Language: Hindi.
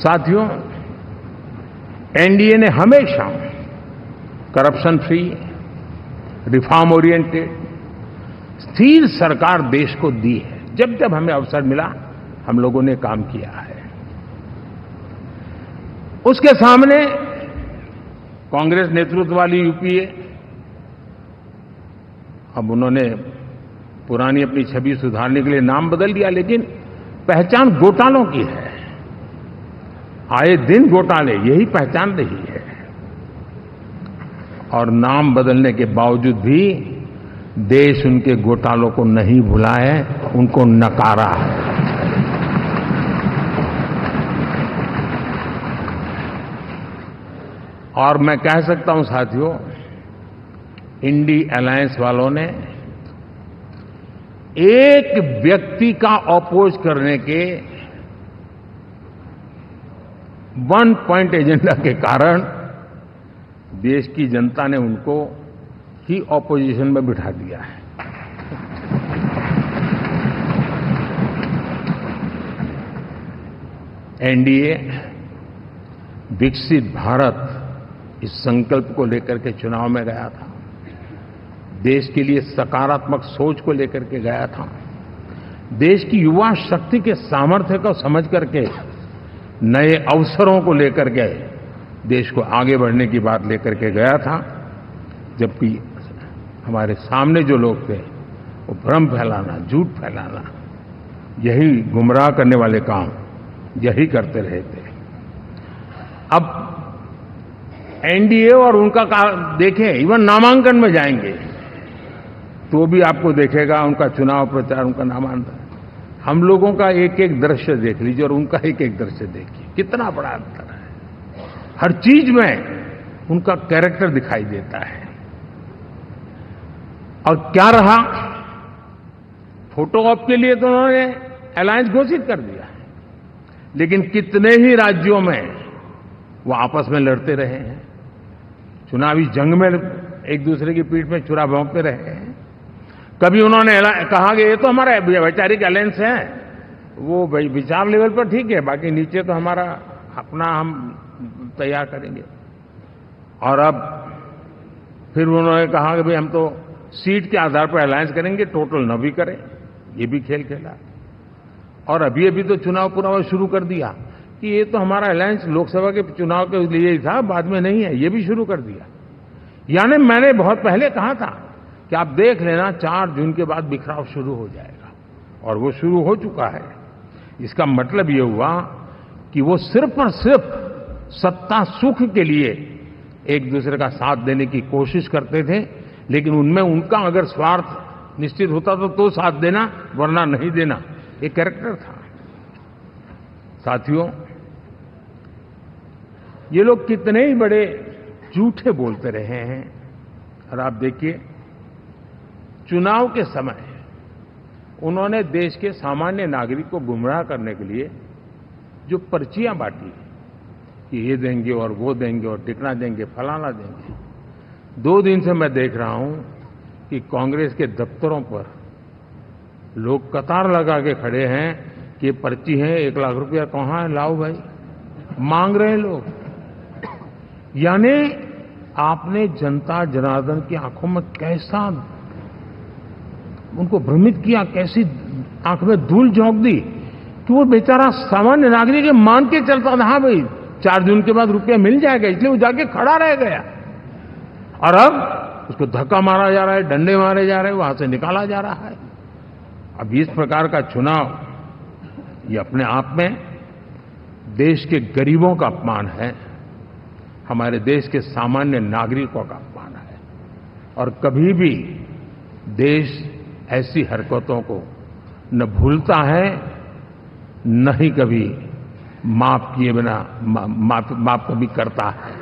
साथियों, एनडीए ने हमेशा करप्शन फ्री, रिफॉर्म ओरिएंटेड, स्थिर सरकार देश को दी है। जब जब हमें अवसर मिला, हम लोगों ने काम किया है। उसके सामने कांग्रेस नेतृत्व वाली यूपीए, अब उन्होंने पुरानी अपनी छवि सुधारने के लिए नाम बदल दिया, लेकिन पहचान घोटालों की है। आए दिन घोटाले, यही पहचान रही है। और नाम बदलने के बावजूद भी देश उनके घोटालों को नहीं भुला है, उनको नकारा है। और मैं कह सकता हूं साथियों, इंडी अलायंस वालों ने एक व्यक्ति का अपोज करने के वन पॉइंट एजेंडा के कारण देश की जनता ने उनको ही ऑपोजिशन में बिठा दिया है। एनडीए विकसित भारत इस संकल्प को लेकर के चुनाव में गया था। देश के लिए सकारात्मक सोच को लेकर के गया था। देश की युवा शक्ति के सामर्थ्य को समझ करके नए अवसरों को लेकर के देश को आगे बढ़ने की बात लेकर के गया था। जबकि हमारे सामने जो लोग थे, वो भ्रम फैलाना, झूठ फैलाना, यही गुमराह करने वाले काम यही करते रहे थे। अब एनडीए और उनका देखें, इवन नामांकन में जाएंगे तो भी आपको देखेगा उनका चुनाव प्रचार, उनका नामांकन। हम लोगों का एक एक दृश्य देख लीजिए और उनका एक एक दृश्य देखिए, कितना बड़ा अंतर है। हर चीज में उनका कैरेक्टर दिखाई देता है। और क्या रहा, फोटो ऑप के लिए तो उन्होंने अलायंस घोषित कर दिया, लेकिन कितने ही राज्यों में वो आपस में लड़ते रहे हैं, चुनावी जंग में एक दूसरे की पीठ में छुरा भोंकते रहे हैं। कभी उन्होंने कहा कि ये तो हमारा वैचारिक अलायंस है, वो विचार लेवल पर ठीक है, बाकी नीचे तो हमारा अपना हम तैयार करेंगे। और अब फिर उन्होंने कहा कि भाई हम तो सीट के आधार पर अलायंस करेंगे, टोटल न भी करें। ये भी खेल खेला। और अभी अभी तो चुनाव पूरा शुरू कर दिया कि ये तो हमारा अलायंस लोकसभा के चुनाव के लिए ही था, बाद में नहीं है, ये भी शुरू कर दिया। यानी मैंने बहुत पहले कहा था कि आप देख लेना 4 जून के बाद बिखराव शुरू हो जाएगा, और वो शुरू हो चुका है। इसका मतलब ये हुआ कि वो सिर्फ और सिर्फ सत्ता सुख के लिए एक दूसरे का साथ देने की कोशिश करते थे, लेकिन उनमें उनका अगर स्वार्थ निश्चित होता तो साथ देना, वरना नहीं देना, ये कैरेक्टर था। साथियों, ये लोग कितने ही बड़े झूठे बोलते रहे हैं। और आप देखिए, चुनाव के समय उन्होंने देश के सामान्य नागरिक को गुमराह करने के लिए जो पर्चियां बांटी कि ये देंगे और वो देंगे और टिकना देंगे, फलाना देंगे। 2 दिन से मैं देख रहा हूं कि कांग्रेस के दफ्तरों पर लोग कतार लगा के खड़े हैं कि पर्ची है, 1 लाख रुपया कहां है, लाओ भाई, मांग रहे हैं लोग। यानी आपने जनता जनार्दन की आंखों में कैसा उनको भ्रमित किया, कैसी आंख में धूल झोंक दी कि वो बेचारा सामान्य नागरिक मान के चलता था, हाँ भाई 4 जून के बाद रुपया मिल जाएगा, इसलिए वो जाके खड़ा रह गया। और अब उसको धक्का मारा जा रहा है, डंडे मारे जा रहे हैं, वहां से निकाला जा रहा है। अब इस प्रकार का चुनाव, ये अपने आप में देश के गरीबों का अपमान है, हमारे देश के सामान्य नागरिकों का अपमान है। और कभी भी देश ऐसी हरकतों को न भूलता है, न ही कभी माफ किए बिना माफ कभी करता है।